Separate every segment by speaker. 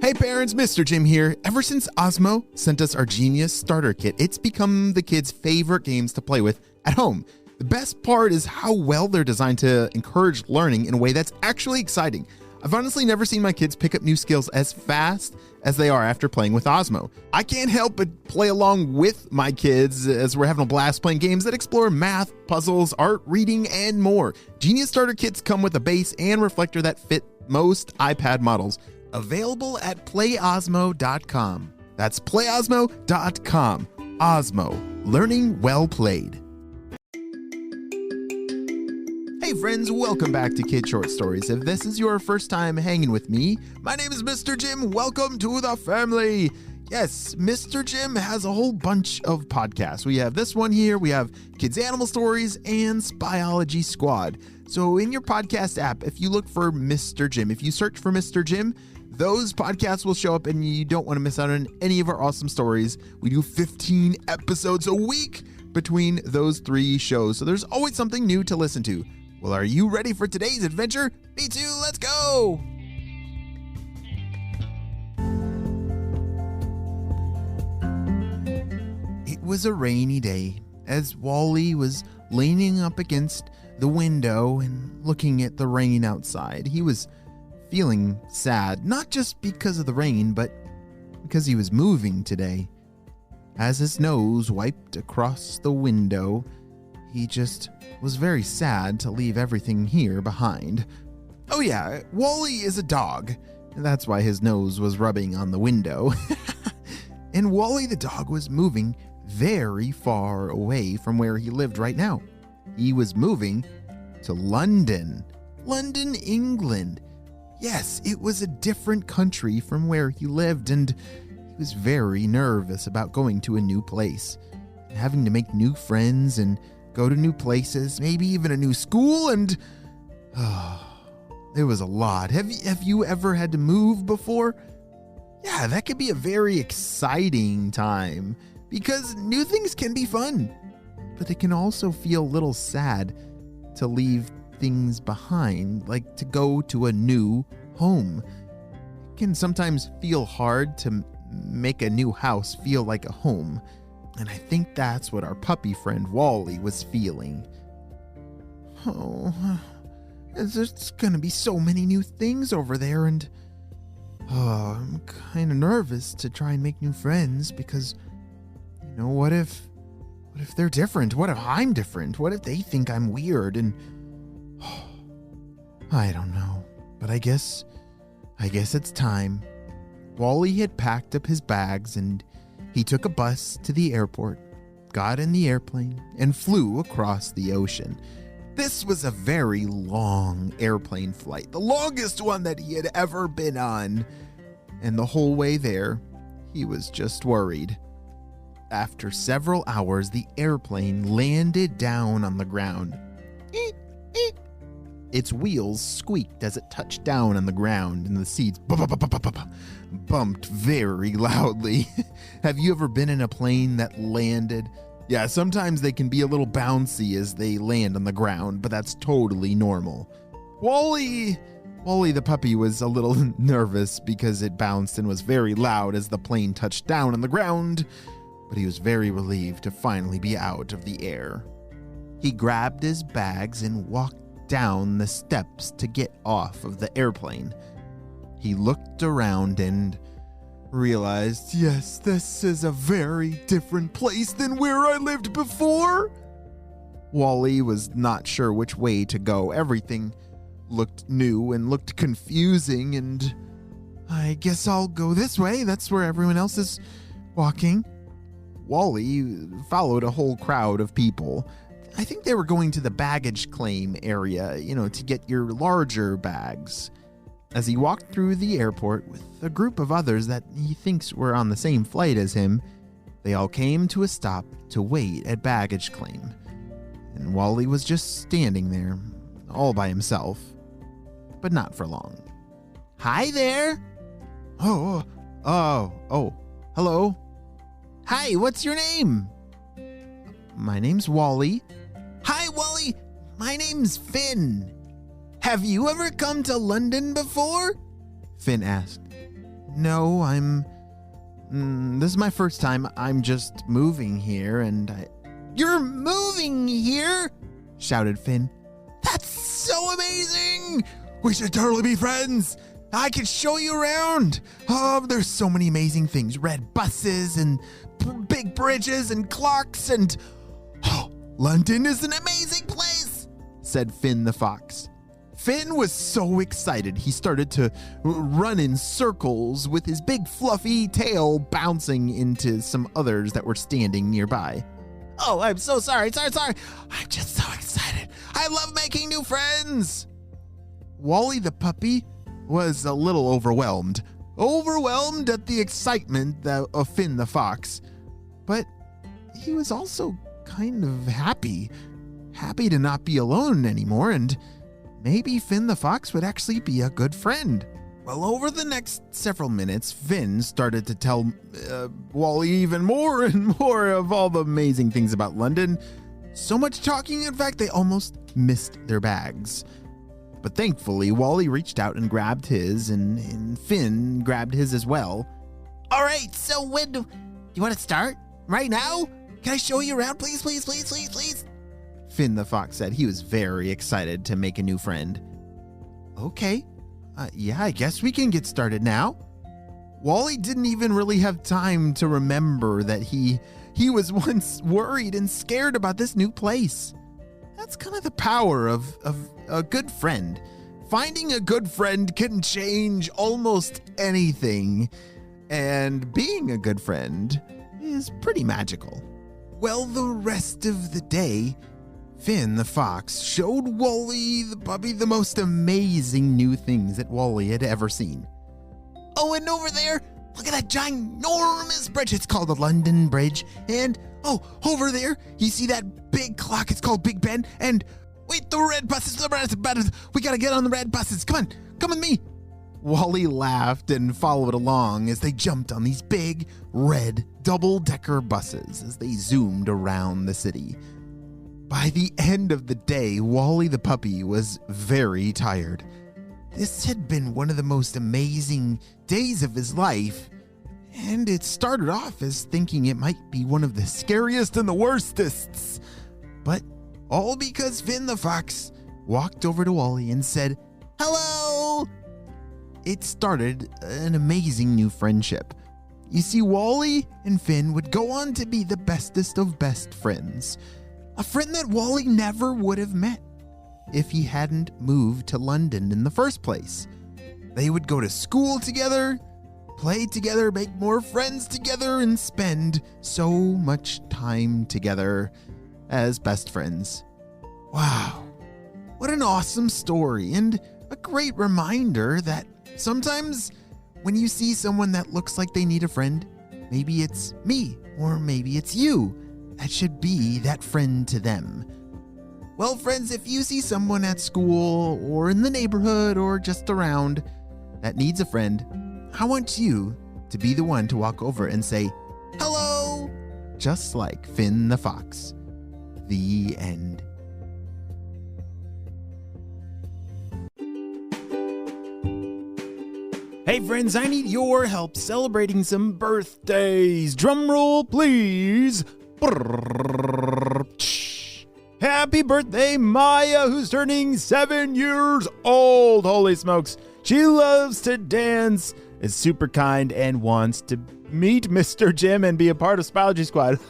Speaker 1: Hey parents, Mr. Jim here. Ever since Osmo sent us our Genius Starter Kit, it's become the kids' favorite games to play with at home. The best part is how well they're designed to encourage learning in a way that's actually exciting. I've honestly never seen my kids pick up new skills as fast as they are after playing with Osmo. I can't help but play along with my kids as we're having a blast playing games that explore math, puzzles, art, reading, and more. Genius Starter Kits come with a base and reflector that fit most iPad models. Available at playosmo.com. That's playosmo.com. Osmo, learning well played. Hey friends, welcome back to Kid Short Stories. If this is your first time hanging with me, my name is Mr. Jim. Welcome to the family. Yes, Mr. Jim has a whole bunch of podcasts. We have this one here, we have Kids Animal Stories, and Spyology Squad. So in your podcast app, if you look for Mr. Jim, if you search for Mr. Jim, those podcasts will show up and you don't want to miss out on any of our awesome stories. We do 15 episodes a week between those three shows, so there's always something new to listen to. Well, are you ready for today's adventure? Me too, let's go! It was a rainy day as Wally was leaning up against the window and looking at the rain outside. He was feeling sad, not just because of the rain, but because he was moving today. As his nose wiped across the window, he just was very sad to leave everything here behind. Oh yeah, Wally is a dog. That's why his nose was rubbing on the window. And Wally the dog was moving very far away from where he lived right now. He was moving to London, England. Yes, it was a different country from where he lived, and he was very nervous about going to a new place, having to make new friends and go to new places, maybe even a new school, and it was a lot. Have you ever had to move before? Yeah, that could be a very exciting time because new things can be fun, but it can also feel a little sad to leave things behind, like to go to a new home. It can sometimes feel hard to make a new house feel like a home, and I think that's what our puppy friend Wally was feeling. Oh, there's gonna be so many new things over there, and I'm kind of nervous to try and make new friends because, what if they're different? What if I'm different? What if they think I'm weird? And I don't know, but I guess it's time. Wally had packed up his bags and he took a bus to the airport, got in the airplane, and flew across the ocean. This was a very long airplane flight, the longest one that he had ever been on. And the whole way there, he was just worried. After several hours, the airplane landed down on the ground. Its wheels squeaked as it touched down on the ground, and the seats bumped very loudly. Have you ever been in a plane that landed? Yeah, sometimes they can be a little bouncy as they land on the ground, but that's totally normal. Wally the puppy was a little nervous because it bounced and was very loud as the plane touched down on the ground, but he was very relieved to finally be out of the air. He grabbed his bags and walked down the steps to get off of the airplane. He looked around and realized, yes, this is a very different place than where I lived before. Wally was not sure which way to go. Everything looked new and looked confusing, and I guess I'll go this way. That's where everyone else is walking. Wally followed a whole crowd of people. I think they were going to the baggage claim area, to get your larger bags. As he walked through the airport with a group of others that he thinks were on the same flight as him, they all came to a stop to wait at baggage claim. And Wally was just standing there, all by himself, but not for long. Hi there! Oh, hello. Hi, what's your name? My name's Wally. Hi, Wally. My name's Finn. Have you ever come to London before? Finn asked. No, this is my first time. I'm just moving here You're moving here? Shouted Finn. That's so amazing! We should totally be friends! I can show you around! Oh, there's so many amazing things. Red buses and big bridges and clocks and... Oh, London is an amazing place! Said Finn the fox. Finn was so excited he started to run in circles with his big fluffy tail bouncing into some others that were standing nearby. Oh, I'm so sorry. I'm just so excited. I love making new friends. Wally the puppy was a little overwhelmed at the excitement of Finn the fox. But he was also kind of happy to not be alone anymore, and maybe Finn the fox would actually be a good friend. Well, over the next several minutes, Finn started to tell Wally even more and more of all the amazing things about London. So much talking, in fact, they almost missed their bags. But thankfully, Wally reached out and grabbed his, and Finn grabbed his as well. All right, so when do you want to start? Right now? Can I show you around, please? Finn the fox said he was very excited to make a new friend. Okay. Yeah, I guess we can get started now. Wally didn't even really have time to remember that he was once worried and scared about this new place. That's kind of the power of a good friend. Finding a good friend can change almost anything, and being a good friend is pretty magical. Well, the rest of the day, Finn the fox showed Wally the puppy the most amazing new things that Wally had ever seen. Oh, and over there, look at that ginormous bridge. It's called the London Bridge. And, oh, over there, you see that big clock. It's called Big Ben. And, wait, the red buses. We gotta get on the red buses. Come with me. Wally laughed and followed along as they jumped on these big, red, double-decker buses as they zoomed around the city. By the end of the day, Wally the puppy was very tired. This had been one of the most amazing days of his life, and it started off as thinking it might be one of the scariest and the worstest. But all because Finn the fox walked over to Wally and said, "Hello!" It started an amazing new friendship. You see, Wally and Finn would go on to be the bestest of best friends. A friend that Wally never would have met if he hadn't moved to London in the first place. They would go to school together, play together, make more friends together, and spend so much time together as best friends. Wow, what an awesome story, and a great reminder that sometimes when you see someone that looks like they need a friend, maybe it's me or maybe it's you that should be that friend to them. Well, friends, if you see someone at school or in the neighborhood or just around that needs a friend, I want you to be the one to walk over and say, "Hello," just like Finn the fox. The end. Hey friends, I need your help celebrating some birthdays. Drum roll, please. Happy birthday, Maya, who's turning 7 years old. Holy smokes. She loves to dance, is super kind, and wants to meet Mr. Jim and be a part of Spyology Squad.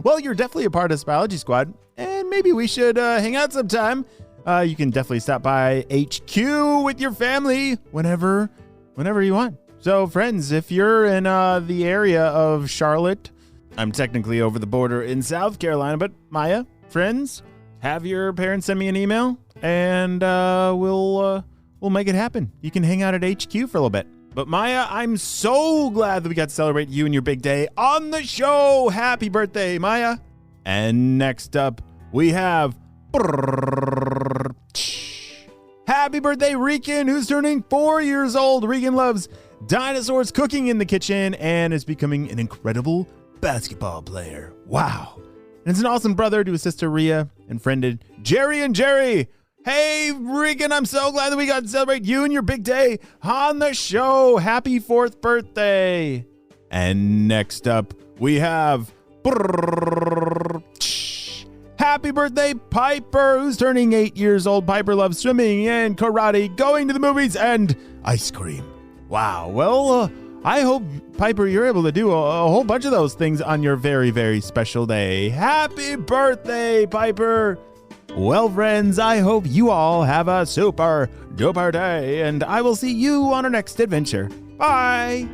Speaker 1: Well, you're definitely a part of Spyology Squad, and maybe we should hang out sometime. You can definitely stop by HQ with your family whenever you want. So, friends, if you're in the area of Charlotte, I'm technically over the border in South Carolina, but Maya, friends, have your parents send me an email, and we'll make it happen. You can hang out at HQ for a little bit. But Maya, I'm so glad that we got to celebrate you and your big day on the show. Happy birthday, Maya. And next up, we have happy birthday, Regan, who's turning 4 years old. Regan loves dinosaurs, cooking in the kitchen, and is becoming an incredible basketball player. Wow. And it's an awesome brother to his sister Rhea and friend Jerry and Jerry. Hey, Regan, I'm so glad that we got to celebrate you and your big day on the show. Happy 4th birthday. And next up, we have happy birthday, Piper, who's turning 8 years old. Piper loves swimming and karate, going to the movies, and ice cream. Wow. Well, I hope, Piper, you're able to do a whole bunch of those things on your very, very special day. Happy birthday, Piper. Well, friends, I hope you all have a super duper day, and I will see you on our next adventure. Bye.